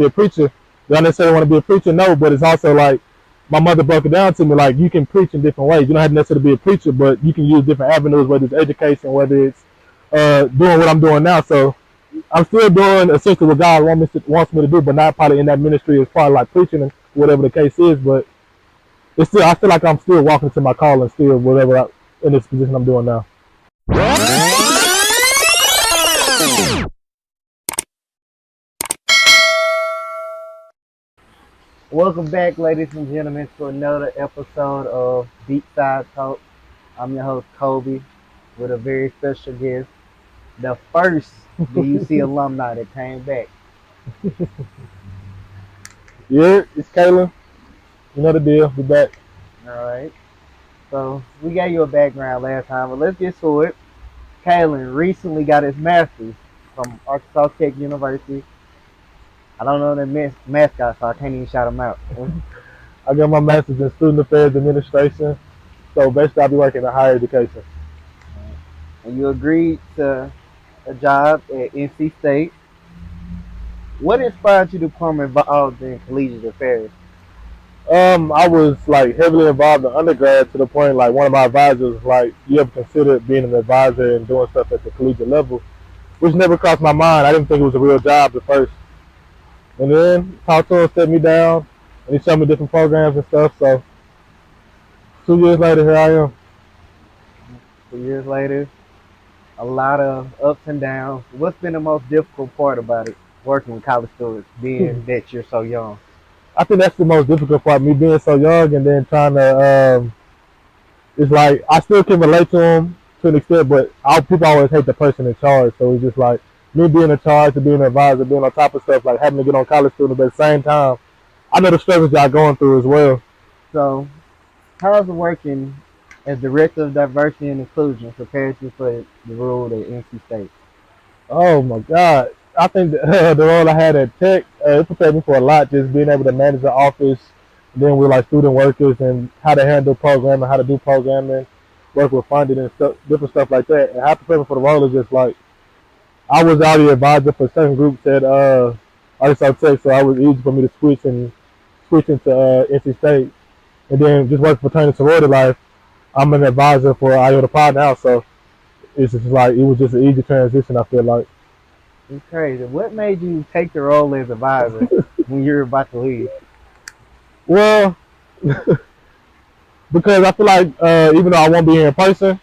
be a preacher. Do I necessarily want to be a preacher? No, but it's also like my mother broke it down to me, like you can preach in different ways. You don't have to necessarily be a preacher, but you can use different avenues, whether it's education, whether it's doing what I'm doing now. So I'm still doing essentially what God wants me to do, but not probably in that ministry as far as like preaching and whatever the case is. But it's still, I feel like I'm still walking to my calling, still in this position I'm doing now. Welcome back, ladies and gentlemen, to another episode of Beachside Talks. I'm your host, Kobe, with a very special guest, the first BUC alumni that came back. Yeah, it's Caylin. You know the deal. Be back. All right. So we gave you a background last time, but let's get to it. Caylin recently got his master's from Arkansas Tech University. I don't know the mascot, so I can't even shout him out. I got my master's in student affairs administration. So basically, I'll be working in higher education. And you agreed to a job at NC State. What inspired you to become involved in collegiate affairs? I was like heavily involved in undergrad to the point like one of my advisors was like, you ever considered being an advisor and doing stuff at the collegiate level? Which never crossed my mind. I didn't think it was a real job at first. And then talked to him, set me down, and he showed me different programs and stuff. So 2 years later, here I am. 2 years later, a lot of ups and downs. What's been the most difficult part about it, working with college students, being that you're so young? I think that's the most difficult part, me being so young and then trying to, it's like, I still can relate to them to an extent, but people always hate the person in charge. So it's just like, me being in charge, being an advisor, being on top of stuff, like having to get on college students, but at the same time, I know the struggles y'all going through as well. So, how's it working as Director of Diversity and Inclusion prepares you for the role at NC State? Oh my God. I think the role I had at Tech, it prepared me for a lot, just being able to manage the office, then with like student workers and how to handle programming, how to do programming, work with funding and stuff, different stuff like that. And how to prepare me for the role is just like, I was already advisor for certain groups at Arkansas Tech, so it was easy for me to switch into NC State. And then just work for fraternity sorority life, I'm an advisor for Iota Pi now, so it's just like, it was just an easy transition, I feel like. It's crazy. What made you take the role as advisor when you were about to leave? Well, because I feel like even though I won't be here in person,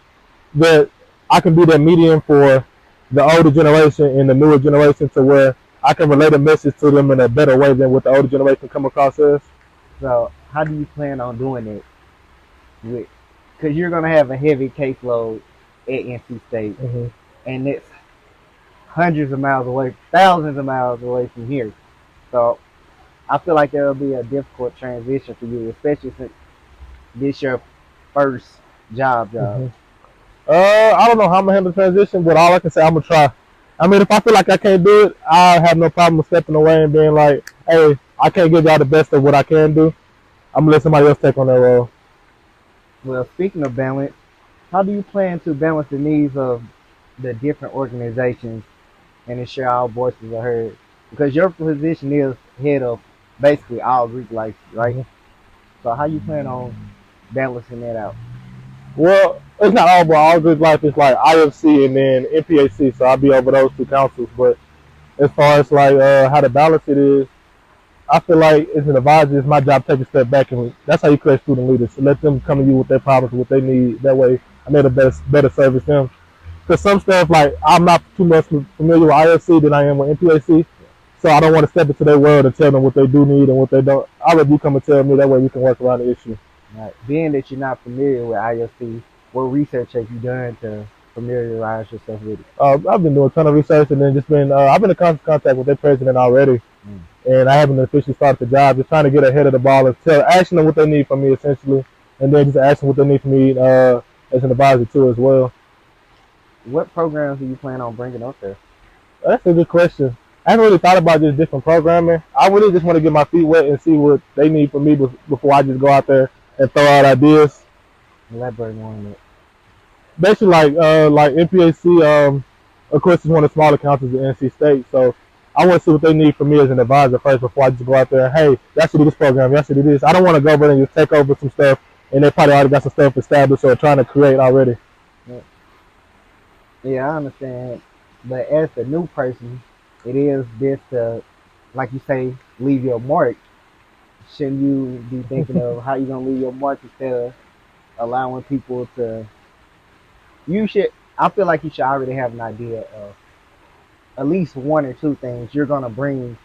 that I can be that medium for the older generation and the newer generation to where I can relate a message to them in a better way than what the older generation come across as. So, how do you plan on doing it? Because you're going to have a heavy caseload at NC State, and it's hundreds of miles away, thousands of miles away from here. So, I feel like there will be a difficult transition for you, especially since this your first job. I don't know how I'm gonna handle the transition, but all I can say, I'm gonna try. I mean, if I feel like I can't do it, I have no problem with stepping away and being like, hey, I can't give y'all the best of what I can do. I'm gonna let somebody else take on that role. Well, speaking of balance, how do you plan to balance the needs of the different organizations and ensure all voices are heard? Because your position is head of basically all Greek life, right? So how you plan on balancing that out? Well, it's not all about all Greek life. It's like IFC and then NPAC, so I'll be over those two councils. But as far as like how to balance it is, I feel like as an advisor, it's my job to take a step back, and that's how you create student leaders. So let them come to you with their problems, what they need. That way, I may better service them. Because some stuff, like, I'm not too much familiar with IFC than I am with NPAC, so I don't want to step into their world and tell them what they do need and what they don't. I'll let you come and tell me. That way we can work around the issue. Right. Being that you're not familiar with IFC, what research have you done to familiarize yourself with it? I've been doing a ton of research, and then just been, I've been in constant contact with their president already. And I haven't officially started the job, just trying to get ahead of the ball and asking them what they need from me, essentially, and then just asking what they need from me as an advisor, too, as well. What programs do you plan on bringing up there? That's a good question. I haven't really thought about just different programming. I really just want to get my feet wet and see what they need from me before I just go out there and throw out ideas. Elaborate more on that. Basically, like NPAC, of course, is one of the smaller councils at NC State, so I want to see what they need from me as an advisor first before I just go out there and, hey, y'all should do this program, y'all should do this. I don't want to go over and just take over some stuff and they probably already got some stuff established or trying to create already. Yeah, I understand. But as a new person, it is this to, like you say, leave your mark. Shouldn't you be thinking of how you're gonna leave your mark instead of allowing people to? You should. I feel like you should already have an idea of at least one or two things you're gonna bring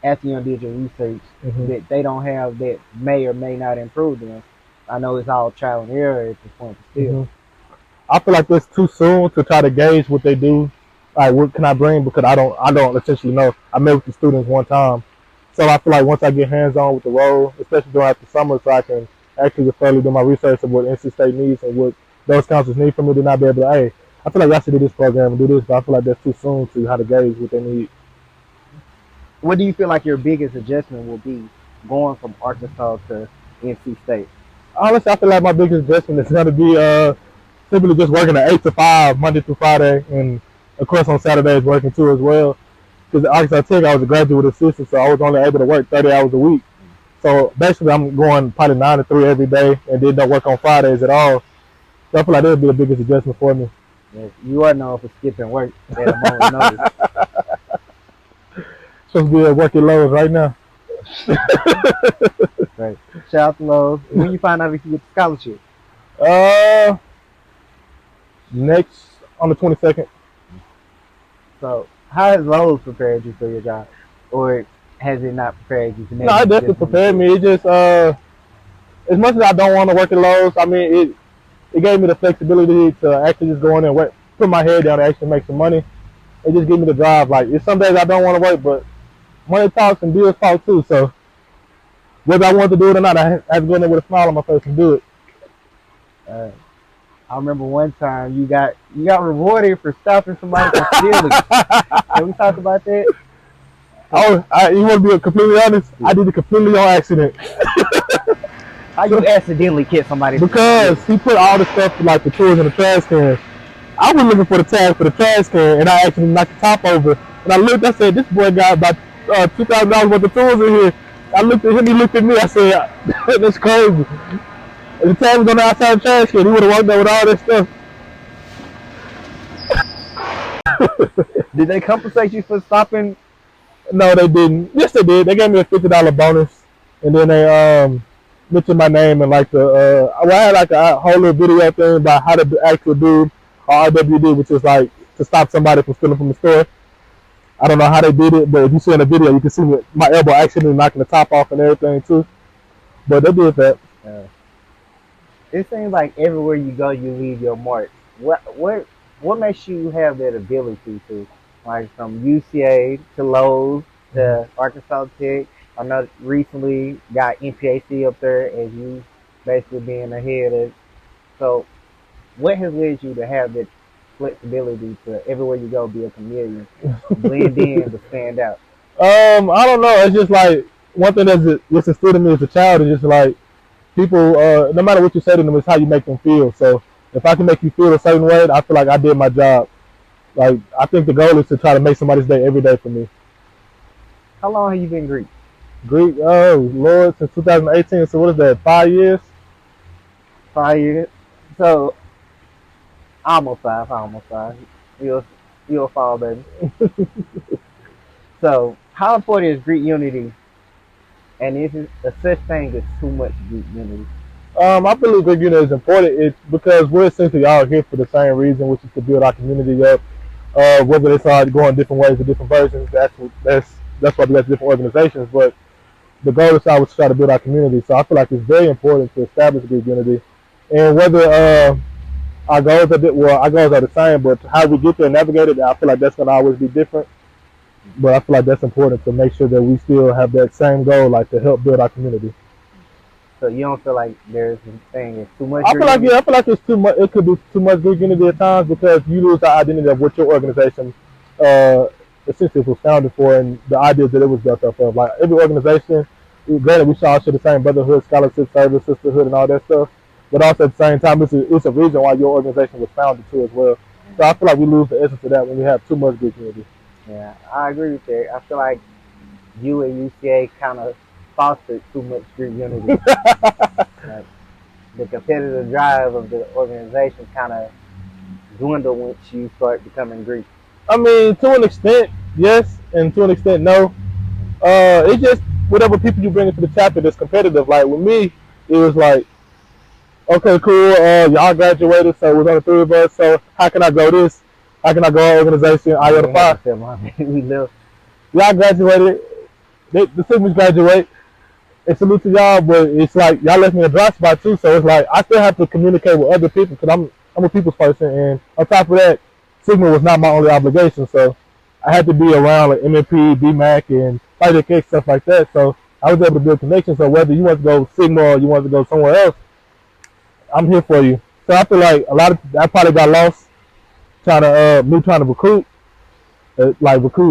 after you did your research that they don't have that may or may not improve them. I know it's all trial and error at this point, but still. I feel like it's too soon to try to gauge what they do. Like, what can I bring? Because I don't essentially know. I met with the students one time, so I feel like once I get hands on with the role, especially during the summer, so I can actually thoroughly do my research of what NC State needs and what those counselors need from me, then I'll be able to, hey, I feel like I should do this program and do this, but I feel like that's too soon to how to gauge what they need. What do you feel like your biggest adjustment will be going from Arkansas to NC State? Honestly, I feel like my biggest adjustment is going to be simply just working at 8 to 5, Monday through Friday, and of course on Saturdays working too as well. Because at Arkansas Tech, I was a graduate assistant, so I was only able to work 30 hours a week. So basically, I'm going probably 9 to 3 every day, and then don't work on Fridays at all. So I feel like that would be the biggest adjustment for me. Yes, you are known for skipping work at a moment's notice. Supposed to be at work at Lowe's right now. Right. Shout out to Lowe's. When you find out if you get the scholarship? Next on the 22nd. So how has Lowe's prepared you for your job, or has it not prepared you? No, it definitely prepared me. It just as much as I don't want to work at Lowe's, I mean it gave me the flexibility to actually just go in and work, put my head down and actually make some money. It just gave me the drive. Like, it's some days I don't want to work, but money talks and bills talk too. So whether I want to do it or not, I have to go in there with a smile on my face and do it. I remember one time you got rewarded for stopping somebody from stealing. Can we talk about that? Oh, you want to be completely honest? I did it completely on accident. How you accidentally catch somebody? Because he put all the stuff, like the tools in the trash can. I was looking for the tag for the trash can, and I actually knocked the top over. And I looked, I said, this boy got about $2,000 worth of tools in here. I looked at him, he looked at me, I said, that's crazy. And the tag was on the outside of the trash can. He would have walked there with all that stuff. Did they compensate you for stopping? No, they didn't. Yes, they did. They gave me a $50 bonus, and then they mentioned my name and like I had like a whole little video thing about how to actually do RWD, which is like to stop somebody from stealing from the store. I don't know how they did it, but if you see in the video, you can see my elbow actually knocking the top off and everything too. But they did that. It seems like everywhere you go, you leave your mark. What makes you have that ability to, like, from UCA to Lowe's to Arkansas Tech? I know recently got NPAC up there as you basically being ahead of. So, what has led you to have that flexibility to everywhere you go be a chameleon, blend in but stand out? I don't know. It's just like one thing that's instilled in me as a child is just like people. No matter what you say to them, it's how you make them feel. So if I can make you feel a certain way, I feel like I did my job. Like, I think the goal is to try to make somebody's day every day for me. How long have you been Greek? Greek, oh Lord, since 2018. So what is that? 5 years? 5 years. So almost five. You'll fall, baby. So how important is Greek unity? And is it a such thing as too much Greek unity? I believe Greek unity is important. It's because we're essentially all here for the same reason, which is to build our community up. Whether it's going different ways or different versions, that's why we have different organizations. But the goal is always to try to build our community. So I feel like it's very important to establish Greek unity. And whether our goals are the same, but how we get there and navigate it, I feel like that's going to always be different. But I feel like that's important to make sure that we still have that same goal, like to help build our community. So you don't feel like there's a thing it's too much? I feel like it's too much. It could be too much Greek unity at times because you lose the identity of what your organization essentially was founded for and the ideas that it was built up of. Like every organization, granted we all share the same brotherhood, scholarship, service, sisterhood, and all that stuff. But also at the same time, it's a reason why your organization was founded too as well. So I feel like we lose the essence of that when we have too much Greek unity. Yeah, I agree with that. I feel like you and UCA kind of fostered too much group unity. Like the competitive drive of the organization kind of dwindle once you start becoming Greek. I mean, to an extent, yes, and to an extent, no. It's just whatever people you bring into the chapter that's competitive. Like with me, it was like, okay, cool. Y'all graduated, so it was only three of us. So how can I go this? How can I go organization? I IOTA ain't had to Phi. tell my we left. Y'all graduated. The Sigmas graduate. And salute to y'all, but it's like y'all left me in a dry spot too. So it's like I still have to communicate with other people because I'm a people's person, and on top of that, Sigma was not my only obligation. So I had to be around like MMP, BMAC, and Project X stuff like that. So I was able to build connections. So whether you want to go Sigma or you want to go somewhere else, I'm here for you. So I feel like a lot of I probably got lost trying to me trying to recruit,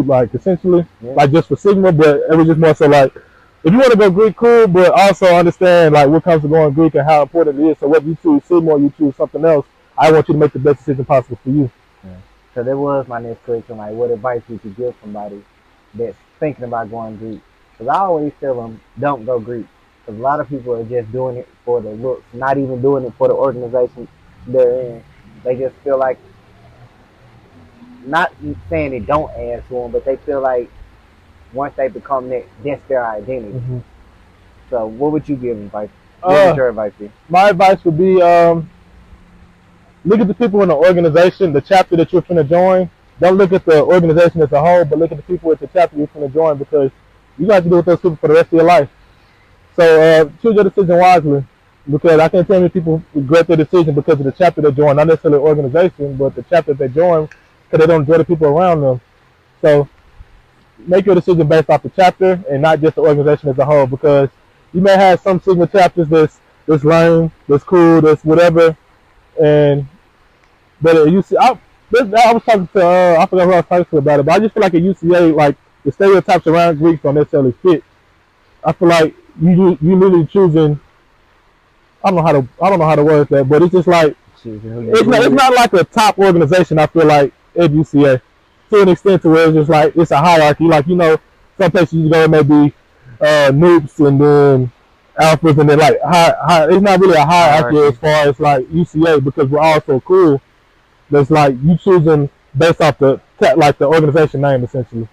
like essentially Yeah, like just for Sigma, but it was just more so like if you want to go Greek, cool, but also understand like what comes to going Greek and how important it is. So whether you choose Sigma or you choose something else, I want you to make the best decision possible for you. yeah. So that was my next question. Like, what advice would you give somebody that's thinking about going Greek? Because I always tell them, don't go Greek. Because a lot of people are just doing it for the looks, not even doing it for the organization they're in. They just feel like, not saying it don't add to them, but they feel like once they become that, that's their identity. Mm-hmm. So, what would you give advice? What would Uh, your advice be? my advice would be look at the people in the organization, the chapter that you're finna join. Don't look at the organization as a whole, but look at the people at the chapter you're finna join because you got to deal with those people for the rest of your life. So choose your decision wisely because I can't tell many people regret their decision because of the chapter they join, not necessarily the organization, but the chapter they join because they don't enjoy the people around them. So make your decision based off the chapter and not just the organization as a whole because you may have some Sigma chapters that's lame, that's cool, that's whatever, and but at UCA, I was talking to I forgot who I was talking to about it, but I just feel like at UCA, like the stereotypes around Greeks don't necessarily fit. I feel like you literally choosing. I don't know how to word that, but it's just like Choosing who you it's move with. not like a top organization. I feel like at UCA to an extent to where it's just like it's a hierarchy. Like some places you go, it may be noobs and then alphas and then like it's not really a hierarchy as Hierarchy. far as like UCA because we're all so cool. That's like you choosing based off like the organization name essentially.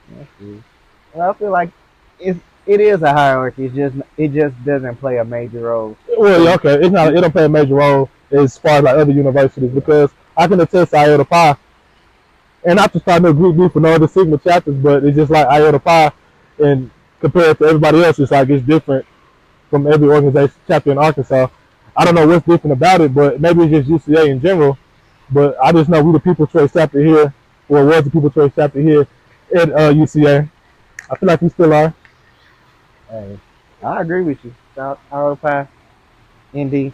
That's good. Well, I feel like it is a hierarchy. It just doesn't play a major role. Well, yeah, Cause okay, it's not. you, It don't play a major role as far as like other universities yeah, because I can attest to IOTA Pi, and not to start no group B for no other Sigma chapters, but it's just like IOTA Pi, and compared to everybody else, it's like it's different from every organization chapter in Arkansas. I don't know what's different about it, but maybe it's just UCA in general. But I just know we the People Choice chapter here, or was the People Choice chapter here at UCA. I feel like we still are. hey, I agree with you. South Europa, ND.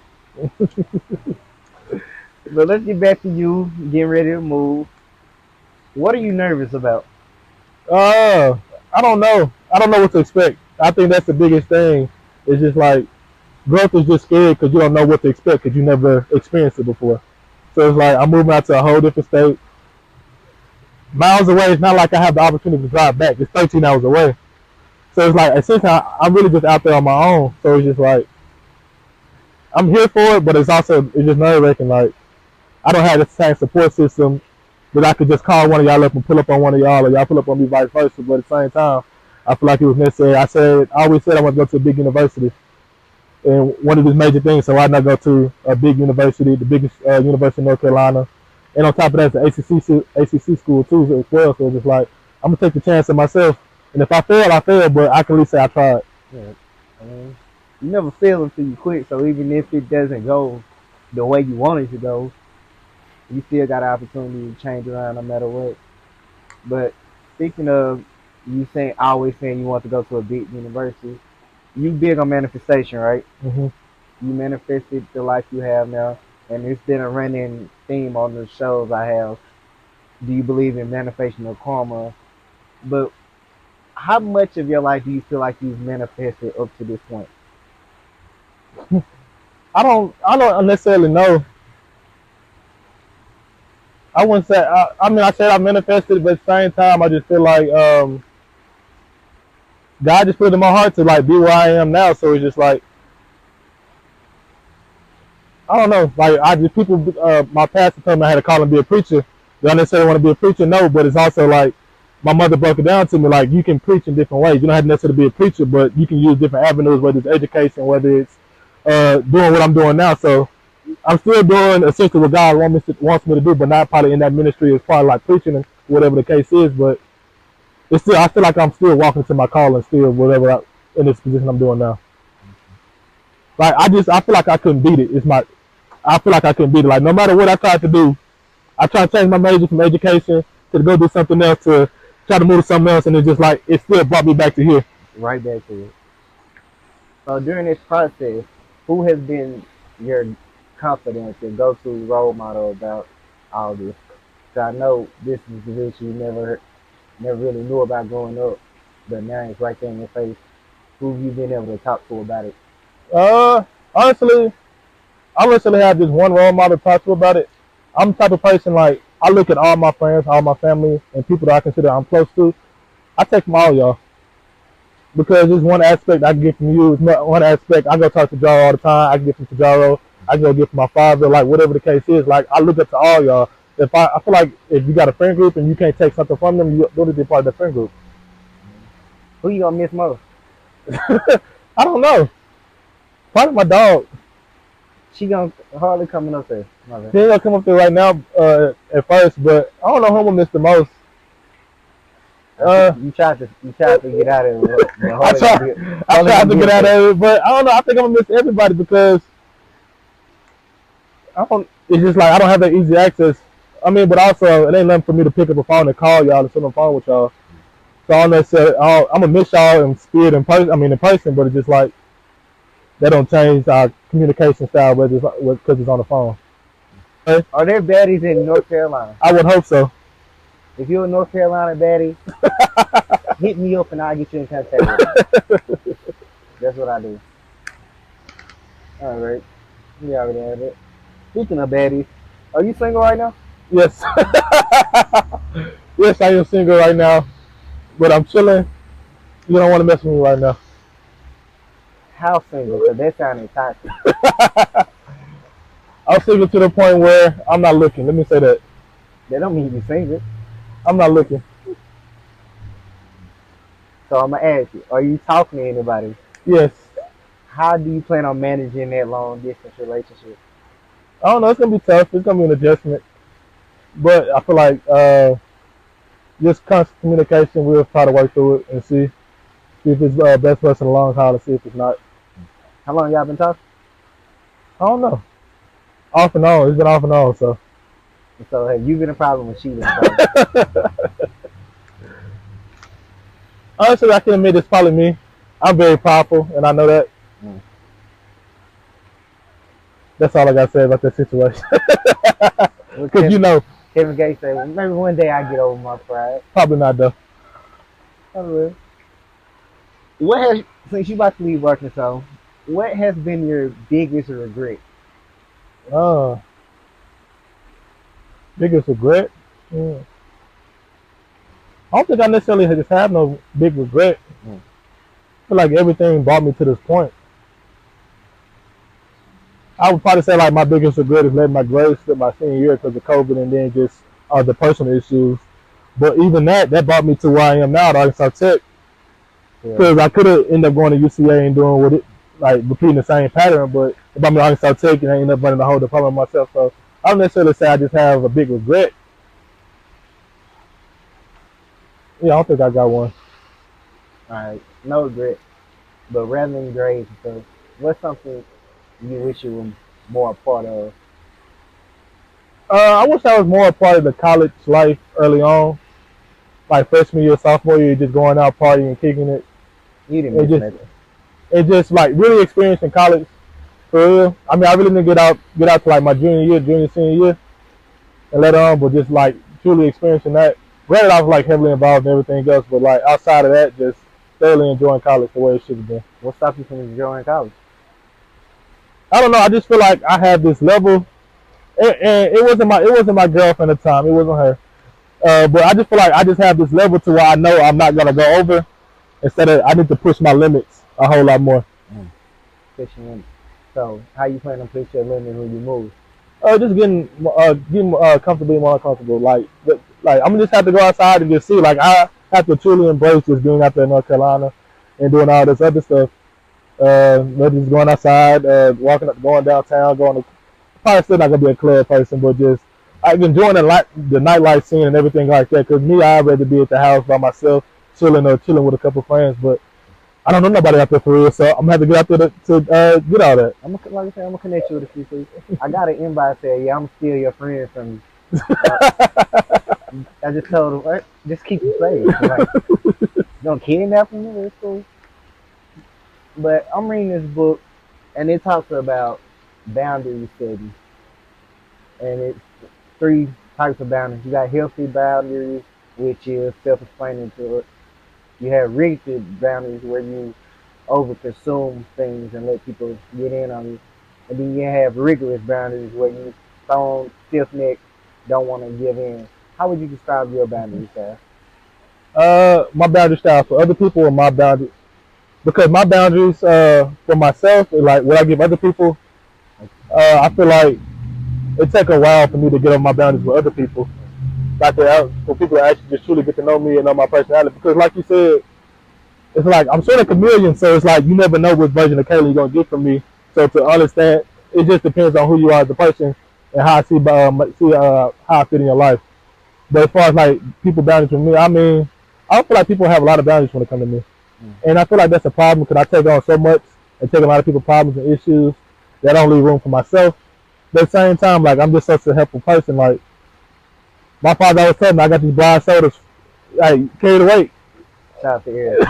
But let's get back to you getting ready to move. What are you nervous about? Uh, I don't know. I don't know what to expect. I think that's the biggest thing. It's just like growth is just scary because you don't know what to expect because you never experienced it before. So it's like I'm moving out to a whole different state, miles away. It's not like I have the opportunity to drive back. It's 13 hours away. So it's like essentially I'm really just out there on my own. So it's just like I'm here for it, but it's just nerve wracking. Like I don't have the same support system that I could just call one of y'all up and pull up on one of y'all, or y'all pull up on me vice versa. But at the same time, I feel like it was necessary. I always said I want to go to a big university, and one of these major things. So why not go to a big university, the biggest university in North Carolina, and on top of that, it's the ACC school too as well. So it's just like I'm gonna take the chance of myself, and if I fail, I fail, but I can at least say I tried. Yeah, I mean, you never fail until you quit. So even if it doesn't go the way you want it to go, you still got an opportunity to change around no matter what. But speaking of you saying always saying you want to go to a big university, you big on manifestation, right? Mm-hmm. You manifested the life you have now, and it's been a running theme on the shows I have. Do you believe in manifestation or karma? But how much of your life do you feel like you've manifested up to this point? I don't necessarily know. I wouldn't say. I mean, I said I manifested, but at the same time, I just feel like God just put it in my heart to like be where I am now. So it's just like I don't know. Like I just people, my pastor told me I had to call and be a preacher. Do I necessarily want to be a preacher? No, but it's also like my mother broke it down to me. Like you can preach in different ways. You don't have to necessarily be a preacher, but you can use different avenues, whether it's education, whether it's doing what I'm doing now. So I'm still doing essentially what God wants me to do, but not probably in that ministry as far as like preaching and whatever the case is. But it's still, I feel like I'm still walking to my calling, still whatever in this position I'm doing now. Like I feel like I couldn't beat it. I feel like I couldn't beat it. Like no matter what I tried to do, I tried to change my major from education to go do something else to try to move to something else, and it's just like it still brought me back to here. Right back to it. So during this process, who has been your confidence and go-to role model about all this? Because I know this is the issue you never really knew about growing up, but now it's right there in your face. Who have you been able to talk to about it? Honestly, I recently had this one role model to talk to about it. I'm the type of person like I look at all my friends, all my family, and people that I consider I'm close to. I take from all y'all because there's one aspect I can get from you. One aspect I go talk to Jaro all the time. I can get from Jaro. I can go get from my father. Like whatever the case is, like I look up to all y'all. If I feel like if you got a friend group and you can't take something from them, you don't need to be part of the friend group. Who you gonna miss most? I don't know. Probably my dog. She gonna hardly coming up there. She ain't gonna come up there right now at first, but I don't know who I'm gonna miss the most. You tried to get out of it. I tried to get out of it, but I don't know. I think I'm gonna miss everybody because it's just like I don't have that easy access. I mean, but also it ain't nothing for me to pick up a phone and call y'all and sit on the phone with y'all. So I'm gonna miss y'all in spirit in person, but it's just like that don't change our communication style whether it's because it's on the phone. Are there baddies in North Carolina? I would hope so. If you're a North Carolina baddie, hit me up and I'll get you in contact with you. That's what I do. All right. We already have it. Speaking of baddies, are you single right now? Yes. Yes, I am single right now, but I'm chilling. You don't want to mess with me right now. How single? Because that sounded toxic. I'm single to the point where I'm not looking. Let me say that. That don't mean you're single. I'm not looking. So I'm going to ask you, are you talking to anybody? Yes. How do you plan on managing that long distance relationship? I don't know. It's going to be tough. It's going to be an adjustment. But I feel like just constant communication, we'll try to work through it and see if it's best for us in the long haul and see if it's not. How long y'all been talking? I don't know. Off and on. It's been off and on, so. So have you been a problem with cheating? Honestly, I can admit it's probably me. I'm very powerful, and I know that. That's all I got to say about that situation. Because you know. Kevin Gates said, well, maybe one day I get over my pride. Probably not, though. Oh, really? Since you about to leave Arkansas, what has been your biggest regret? Biggest regret? I don't think I necessarily just have no big regret. I feel like everything brought me to this point. I would probably say like my biggest regret is letting my grades slip my senior year because of COVID and then just the personal issues. But even that brought me to where I am now at Arkansas Tech. Because I could have ended up going to UCA and doing what it, like repeating the same pattern, but it brought me to Arkansas Tech and I ended up running the whole department myself. So I don't necessarily say I just have a big regret. Yeah, I don't think I got one. Alright, no regret. But rather than grades and stuff, what's something you wish you were more a part of? I wish I was more a part of the college life early on. Like freshman year, sophomore year, just going out partying and kicking it. You didn't miss nothing. It just like really experiencing college for real. I mean, I really didn't get out to like my junior, senior year, and later on, but just like truly experiencing that. Granted, I was like heavily involved in everything else, but like outside of that, just thoroughly enjoying college the way it should have been. What stopped you from enjoying college? I don't know. I just feel like I have this level And it wasn't my girlfriend at the time. It wasn't her. But I just feel like I just have this level to where I know I'm not gonna go over. Instead of I need to push my limits a whole lot more. Pushing limits. So how you plan to push your limit when you move? Just getting comfortable, more uncomfortable. Like I'm gonna just have to go outside and just see. Like I have to truly embrace just being out there in North Carolina and doing all this other stuff. Just going outside, walking up, going downtown, going to. Probably still not gonna be a club person, but just like enjoying the nightlife scene and everything like that. Cause me, I'd rather be at the house by myself, chilling with a couple friends. But I don't know nobody out there for real, so I'm gonna have to get out there to get all that. Like I said, I'm gonna connect you with a few people. I got an invite saying, "Yeah, I'm still your friend from." I just told him, just keep it safe. Like, don't kidnap me. It's cool. But I'm reading this book, and it talks about boundary setting, and it's 3 types of boundaries. You got healthy boundaries, which is self-explanatory. You have rigid boundaries where you over-consume things and let people get in on you. And then you have rigorous boundaries where you stone, stiff-necked, don't want to give in. How would you describe your boundaries, Seth? My boundary style for other people or my boundary because my boundaries for myself like what I give other people. I feel like it take a while for me to get on my boundaries with other people. Like for people to actually just truly get to know me and know my personality. Because like you said, it's like I'm sort of a chameleon, so it's like you never know which version of Caylin you're gonna get from me. So to understand, it just depends on who you are as a person and how I how I fit in your life. But as far as like people boundaries with me, I mean, I don't feel like people have a lot of boundaries when it comes to me, and I feel like that's a problem because I take on so much and take a lot of people's problems and issues that I don't leave room for myself. But at the same time, like I'm just such a helpful person. Like my father always told me, I got these broad shoulders, like carry the weight. Shout out to Eric.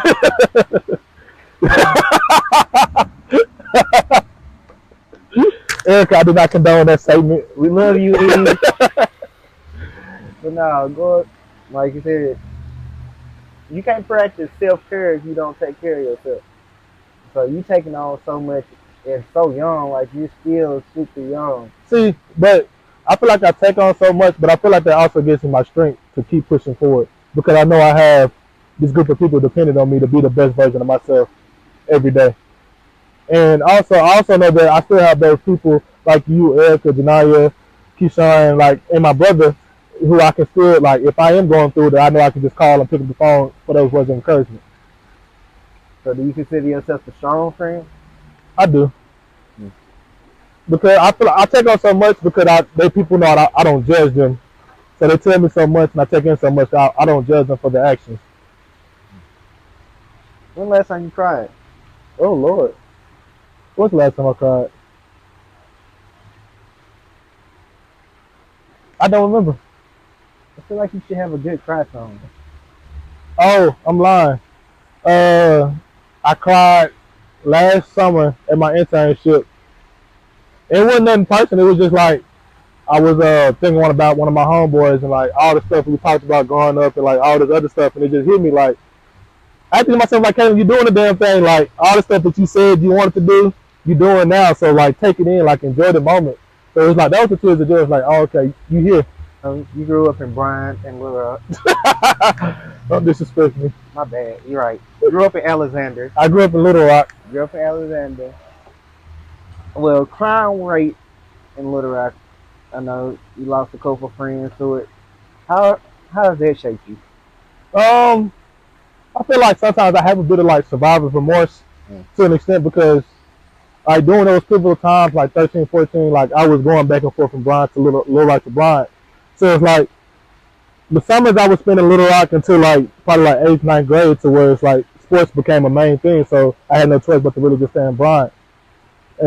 Erica, I do not condone that statement. We love you, Eve. But no, go like you said, you can't practice self-care if you don't take care of yourself. So you taking on so much and so young, like you're still super young. See, but I feel like I take on so much, but I feel like that also gives me my strength to keep pushing forward because I know I have this group of people depending on me to be the best version of myself every day. And also, I also know that I still have those people like you, Erica, Janaya, Keyshawn, like, and my brother, who I can still, like, if I am going through that, I know I can just call and pick up the phone for those words of encouragement. So do you consider yourself a strong friend? I do. Because I feel like I take on so much because they people know I don't judge them. So they tell me so much and I take in so much, I don't judge them for their actions. When last time you cried? Oh, Lord. What's the last time I cried? I don't remember. I feel like you should have a good cry song. Oh, I'm lying. I cried last summer at my internship. It wasn't nothing personal. It was just like I was thinking about one of my homeboys and like all the stuff we talked about growing up and like all this other stuff, and it just hit me like I think to myself like, "Hey, you doing the damn thing? Like all the stuff that you said you wanted to do, you doing now. So like take it in, like enjoy the moment." So it was like those were tears of joy. It's like, oh, okay, you here. You grew up in Bryant and Little Rock. Don't disrespect me. My bad. You're right. You grew up in Alexander. I grew up in Little Rock. Grew up in Alexander. Well, crime rate in Little Rock. I know you lost a couple friends to it. How does that shape you? I feel like sometimes I have a bit of like survivor's remorse to an extent because like during those pivotal times, like 13, 14, like I was going back and forth from Bryant to Little Rock to Bryant. So it's like the summers I was spending in Little Rock until like probably like 8th, 9th grade to where it's like sports became a main thing. So I had no choice but to really just stay in Bryant.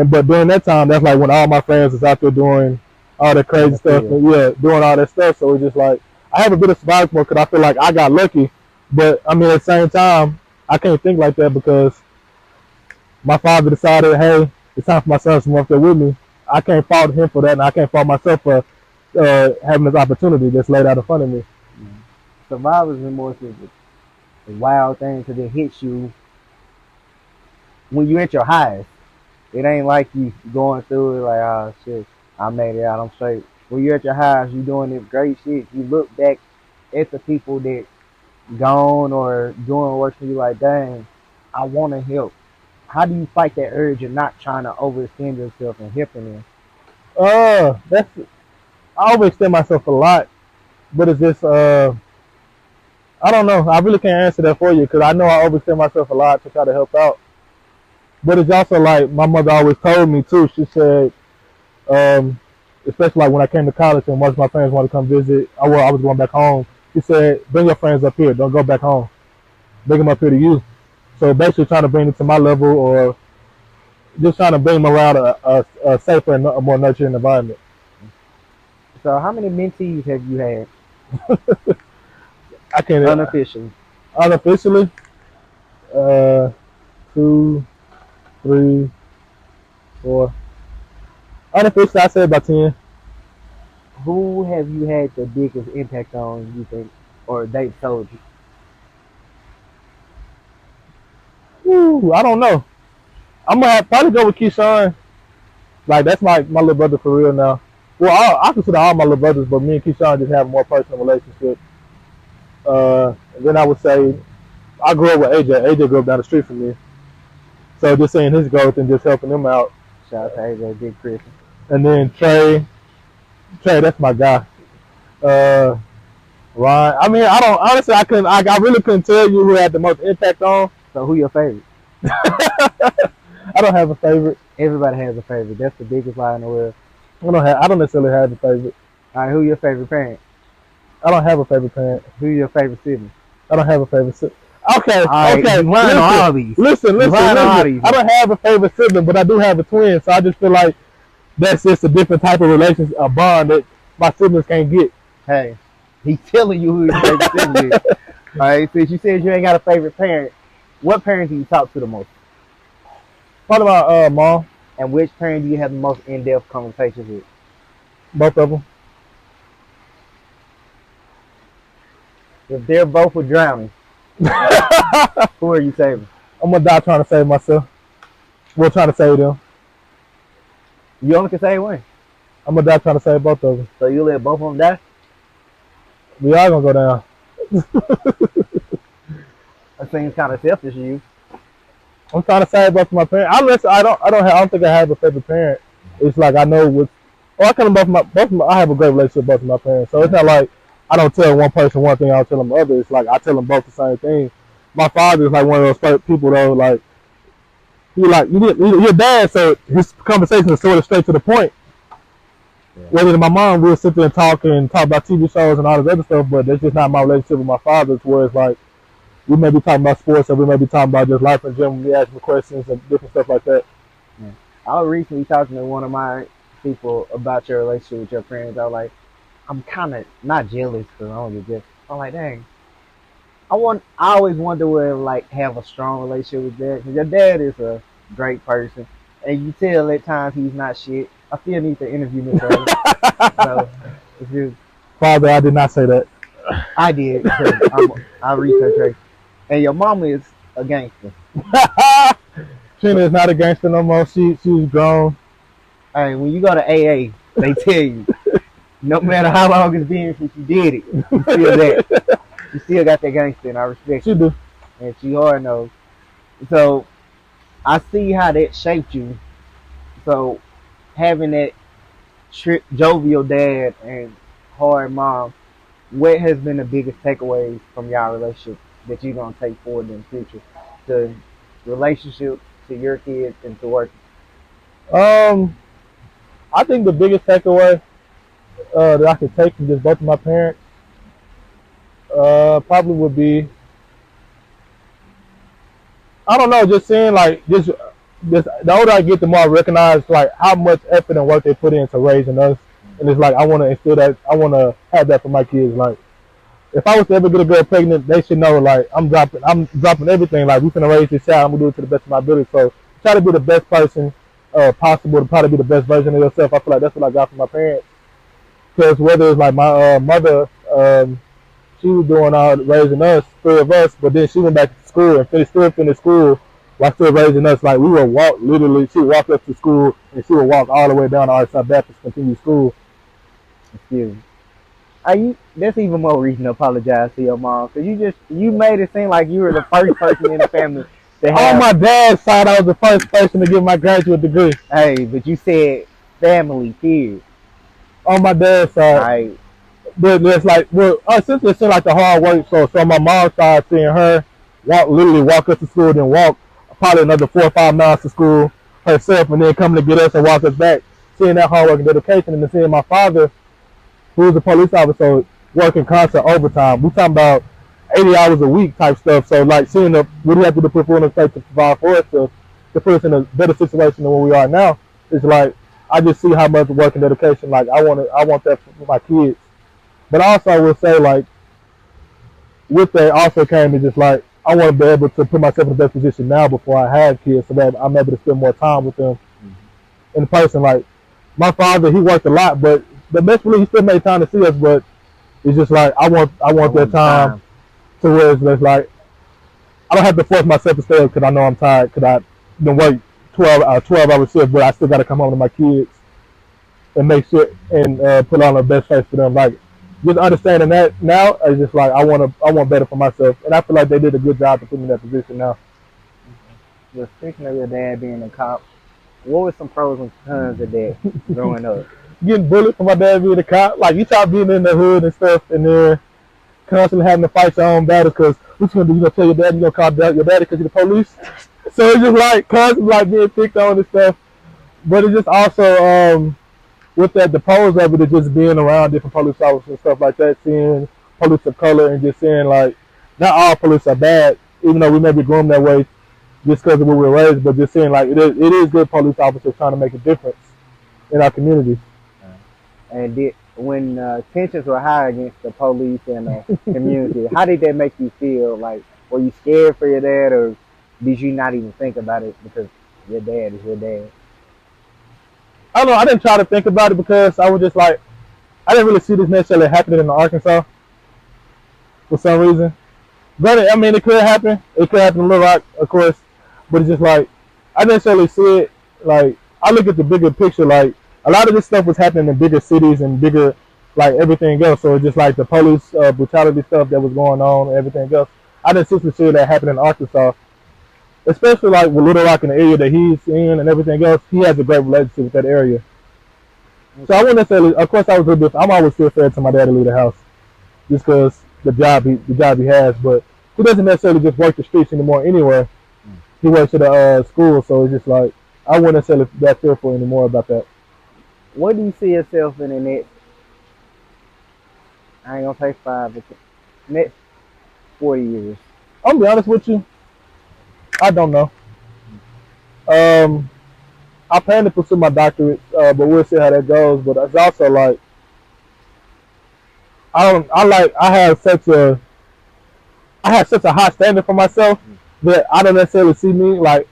But during that time, that's like when all my friends was out there doing all that crazy stuff and doing all that stuff. So it's just like I have a bit of survival mode because I feel like I got lucky. But I mean, at the same time, I can't think like that because my father decided, hey, it's time for my son to come up there with me. I can't fault him for that, and I can't fault myself for having this opportunity that's laid out in front of me. Survivor's remorse is a wild thing because it hits you when you're at your highest. It ain't like you going through it like, oh shit. I made it out. I'm straight. When you're at your house, you doing this great shit. You look back at the people that gone or doing work for you like, dang, I want to help. How do you fight that urge of not trying to overextend yourself and helping them? That's I overextend myself a lot, but it's just I don't know. I really can't answer that for you because I know I overextend myself a lot to try to help out. But it's also like my mother always told me too. She said, um, especially like when I came to college and most of my friends wanted to come visit, I was going back home. She said, "Bring your friends up here. Don't go back home. Bring them up here to you." So basically, trying to bring them to my level, or just trying to bring them around a safer and a more nurturing environment. So, how many mentees have you had I can't unofficially? unofficially. Uh, 2, 3, 4. Unofficially, I say about 10. Who have you had the biggest impact on, you think, or they've told you? Ooh, I don't know. I'm gonna probably go with Keyshawn. Like that's my little brother for real now. Well, I consider all my little brothers, but me and Keyshawn just have a more personal relationship. And then I would say I grew up with AJ. AJ grew up down the street from me, so just seeing his growth and just helping him out. Shout out to AJ, Big Chris. And then Trey, that's my guy. Ryan. I mean, I don't honestly. I really couldn't tell you who had the most impact on. So, who your favorite? I don't have a favorite. Everybody has a favorite. That's the biggest lie in the world. I don't necessarily have a favorite. All right, who your favorite parent? I don't have a favorite parent. Who your favorite sibling? I don't have a favorite sibling. Okay, right, okay. Listen. I don't have a favorite sibling, but I do have a twin, so I just feel like that's just a different type of relationship, a bond that my siblings can't get. Hey, he's telling you who your favorite sibling is. All right, since you said you ain't got a favorite parent, what parent do you talk to the most? What about mom? And which parent do you have the most in-depth conversations with? Both of them. If they're both were drowning, who are you saving? I'm gonna die trying to save myself. We're trying to save them. You only can save one. I'm gonna die trying to save both of them. So you let both of them die? We are gonna go down. That seems kind of selfish of you. I'm trying to save both of my parents. I don't think I have a favorite parent. It's like I know what. I have a great relationship with both of my parents, so it's not like I don't tell one person one thing, I don't tell them the other. It's like I tell them both the same thing. My father is like one of those people though, like your dad, so his conversation is sort of straight to the point. Yeah. Whether than my mom, we'll sit there and talk about TV shows and all this other stuff, but that's just not my relationship with my father. It's where it's like we may be talking about sports, or we may be talking about just life in general. We ask me questions and different stuff like that. Yeah. I was recently talking to one of my people about your relationship with your parents. I was like, I'm kind of not jealous because I don't get jealous. I'm like, dang. I always wonder where like have a strong relationship with dad, because your dad is a great person, and you tell at times he's not shit. I still need to interview Mr. So if you, Father, I did not say that. I did because I researched her, and your mama is a gangster. Trina is not a gangster no more. She's grown. Hey, when you go to AA, they tell you no matter how long it's been since you did it, you still that. You still got that gangster, and I respect you. She do. And she hard knows. So I see how that shaped you. So having that jovial dad and hard mom, what has been the biggest takeaways from y'all relationship that you're gonna take forward in the future? The relationship to your kids and to work? I think the biggest takeaway that I could take from just both of my parents probably would be, I don't know, just seeing like just the older I get, the more I recognize like how much effort and work they put into raising us, and it's like I want to instill that. I want to have that for my kids. Like if I was to ever get a girl pregnant, they should know like I'm dropping everything. Like we're gonna raise this child. I'm gonna do it to the best of my ability. So try to be the best person possible to probably be the best version of yourself. I feel like that's what I got from my parents. Because whether it's like my mother, she was doing all raising us, three of us, but then she went back to school and finished school. while still raising us. Like we would walk literally. She would walk up to school and she would walk all the way down to Arkansas Baptist to continue school. Excuse me. That's even more reason to apologize to your mom, because you made it seem like you were the first person in the family to have. On my dad's side, I was the first person to get my graduate degree. Hey, but you said family, period. On my dad's side. Right. But it's like, well, essentially it's like the hard work. So on my mom's side, seeing her literally walk up to school, then walk probably another 4 or 5 miles to school herself, and then coming to get us and walk us back. Seeing that hard work and dedication, and then seeing my father, who was a police officer, working constant overtime. We talking about 80 hours a week type stuff. So like seeing what he had to put in place to provide for us to put us in a better situation than where we are now. It's like I just see how much work and dedication. Like I want that for my kids. But also I will say, like, with that also came to just like I want to be able to put myself in the best position now before I have kids, so that I'm able to spend more time with them in person. Like my father, he worked a lot, but the best really he still made time to see us. But it's just like I want that time to where it's like I don't have to force myself to stay up because I know I'm tired, because I been work 12-hour shift, but I still got to come home to my kids and make sure and put on the best face for them. Like just understanding that now is just like I want better for myself, and I feel like they did a good job to put me in that position now. Well, speaking of your dad being a cop, what were some pros and cons of that growing up? Getting bullied for my dad being a cop, like you try being in the hood and stuff, and then constantly having to fight your own battles because what you gonna do? You gonna tell your dad you gonna call your daddy because you're the police? So it's just like constantly like being picked on and stuff. But it's just also with that, the pros of it is just being around different police officers and stuff like that, seeing police of color and just seeing like not all police are bad, even though we may be groomed that way just because of where we were raised, but just seeing like it is good police officers trying to make a difference in our community. And when tensions were high against the police and the community, how did that make you feel? Like, were you scared for your dad, or did you not even think about it because your dad is your dad? I don't know. I didn't try to think about it because I was just like, I didn't really see this necessarily happening in Arkansas for some reason. But I mean, it could happen. It could happen in Little Rock, of course. But it's just like, I didn't necessarily see it. Like, I look at the bigger picture. Like, a lot of this stuff was happening in bigger cities and bigger, like, everything else. So it's just like the police brutality stuff that was going on and everything else. I didn't see that happen in Arkansas. Especially like with Little Rock in the area that he's in and everything else, he has a great relationship with that area. So I wouldn't necessarily, of course, I was a little bit. I'm always still fair to my dad to leave the house, just because the job he has. But he doesn't necessarily just work the streets anymore. Anywhere he works at a school, so it's just like I wouldn't necessarily be that fearful anymore about that. What do you see yourself in the next? I ain't gonna say 5, but next 40 years. I'm gonna be honest with you. I don't know. I plan to pursue my doctorate, but we'll see how that goes. But it's also like I have such a high standard for myself that I don't necessarily see me like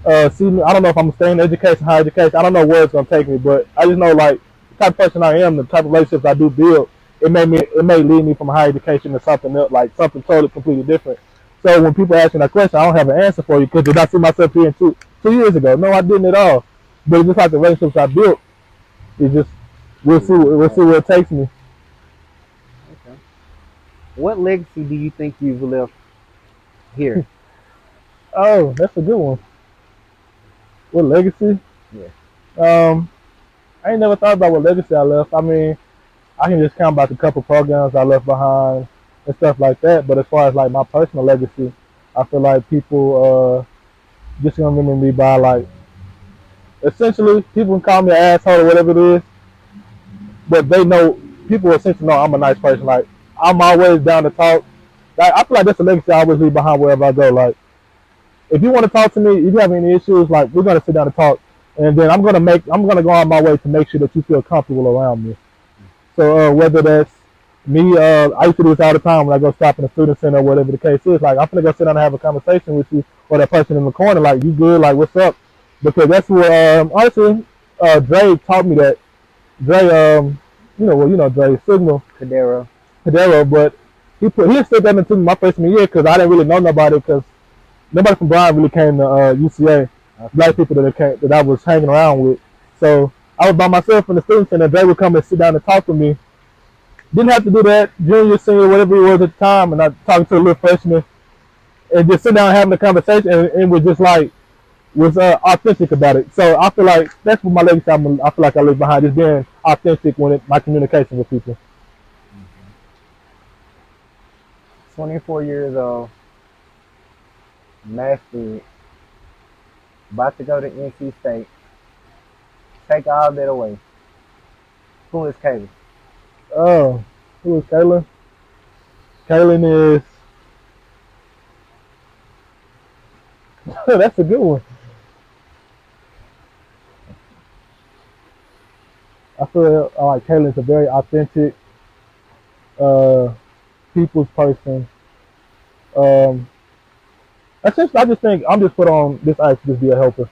I don't know if I'm staying in education, higher education. I don't know where it's gonna take me, but I just know like the type of person I am, the type of relationships I do build, it may lead me from higher education to something else, like something totally completely different. So when people ask me that question, I don't have an answer for you because did I see myself here in 2 years ago? No, I didn't at all. But it's just like the relationships I built. It's just we'll see where it takes me. Okay. What legacy do you think you've left here? Oh, that's a good one. What legacy? Yeah. I ain't never thought about what legacy I left. I mean, I can just count about the couple programs I left behind and stuff like that. But as far as like my personal legacy, I feel like people just gonna remember me by like essentially people can call me an asshole or whatever it is, but they know people essentially know I'm a nice person. Like I'm always down to talk. Like, I feel like that's a legacy I always leave behind wherever I go. Like if you want to talk to me, if you have any issues, like we're gonna sit down and talk, and then I'm gonna go on my way to make sure that you feel comfortable around me. So whether that's me, I used to do this all the time when I go stop in the student center or whatever the case is. Like I'm gonna go sit down and have a conversation with you or that person in the corner. Like you good? Like what's up? Because that's what honestly, Dre taught me that. Dre, Dre Signal Cadero, but he said that into my freshman year because I didn't really know nobody because nobody from Bryan really came to UCA. Okay. Black people that I was hanging around with. So I was by myself in the student center. They would come and sit down and talk to me. Didn't have to do that, junior, senior, whatever it was at the time, and I talked to a little freshman and just sit down and having a conversation, and it was just like was authentic about it. So I feel like that's what my legacy I feel like I leave behind, just being authentic when my communication with people. 24 years old, math student, about to go to NC State. Take all that away. Who is Caylin? Oh, who is Caylin? Caylin is that's a good one. I feel like Kaylin's a very authentic people's person. I just think I'm just put on this ice to just be a helper.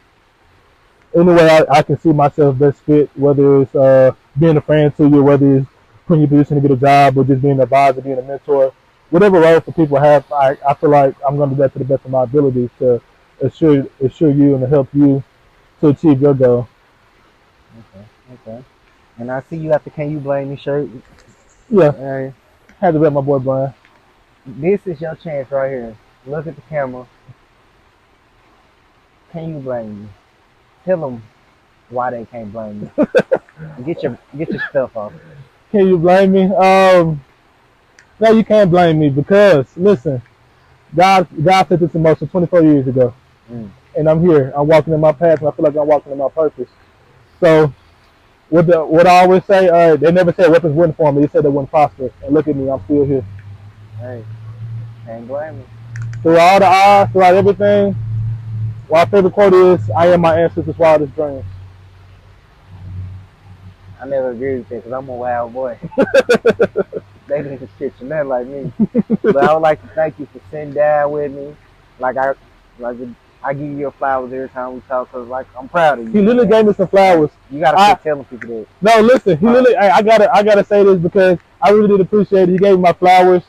Any way I can see myself best fit, whether it's being a friend to you, whether it's putting you in a position to get a job, or just being an advisor, being a mentor, whatever role for people have, I feel like I'm going to do that to the best of my ability to assure you and to help you to achieve your goal. Okay. And I see you got the Can You Blame Me shirt. Yeah. Had to rep my boy Brian. This is your chance right here. Look at the camera. Can you blame me? Tell them why they can't blame you. Get your stuff off. Can you blame me? No, you can't blame me because listen, God set this in motion 24 years ago, and I'm here. I'm walking in my path, and I feel like I'm walking in my purpose. So, what I always say, they never said weapons wouldn't form me. They said they wouldn't prosper. And look at me, I'm still here. Hey, can't blame me. Through all the odds, throughout everything, my favorite quote is, "I am my ancestors' wildest dreams." I never agree with that because I'm a wild boy. They didn't shit you nothing like me. But I would like to thank you for sitting down with me. I give you your flowers every time we talk because I'm proud of you. He literally gave me some flowers. You gotta keep telling people that. No, listen. He literally. I gotta say this because I really did appreciate it. He gave me my flowers.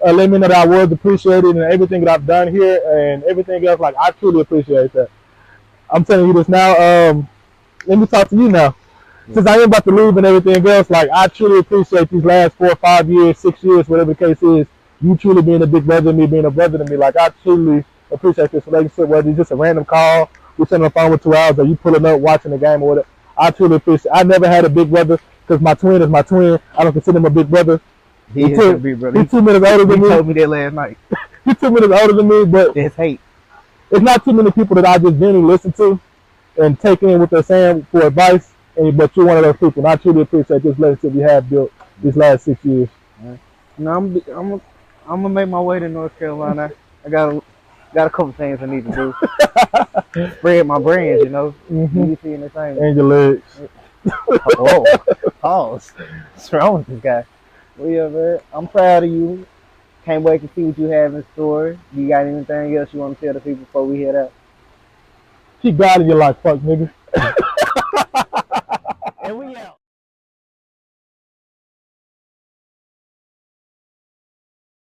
Let me know that I was appreciated and everything that I've done here and everything else. Like I truly appreciate that. I'm telling you this now. Let me talk to you now. Since I am about to leave and everything else, like I truly appreciate these last 4 or 5 years, 6 years, whatever the case is. You truly being a big brother to me, being a brother to me. Like I truly appreciate this relationship. Whether it's just a random call, we sitting on the phone for 2 hours, or you pulling up watching the game or whatever. I truly appreciate. I never had a big brother because my twin is my twin. I don't consider him a big brother. He's a big brother. He's 2 minutes older than me. He told me that last night. He's 2 minutes older than me, but it's hate. It's not too many people that I just genuinely listen to and take in what they're saying for advice. But you're one of those people, and I truly appreciate this relationship we have built these last 6 years. No, I'm gonna make my way to North Carolina. I got a couple things I need to do. Spread my brands, you know. You see anything? And your legs. Whoa, pause. What's wrong with this guy? Well, yeah, man. I'm proud of you. Can't wait to see what you have in store. You got anything else you want to tell the people before we head out? Keep God in your life, fuck nigga.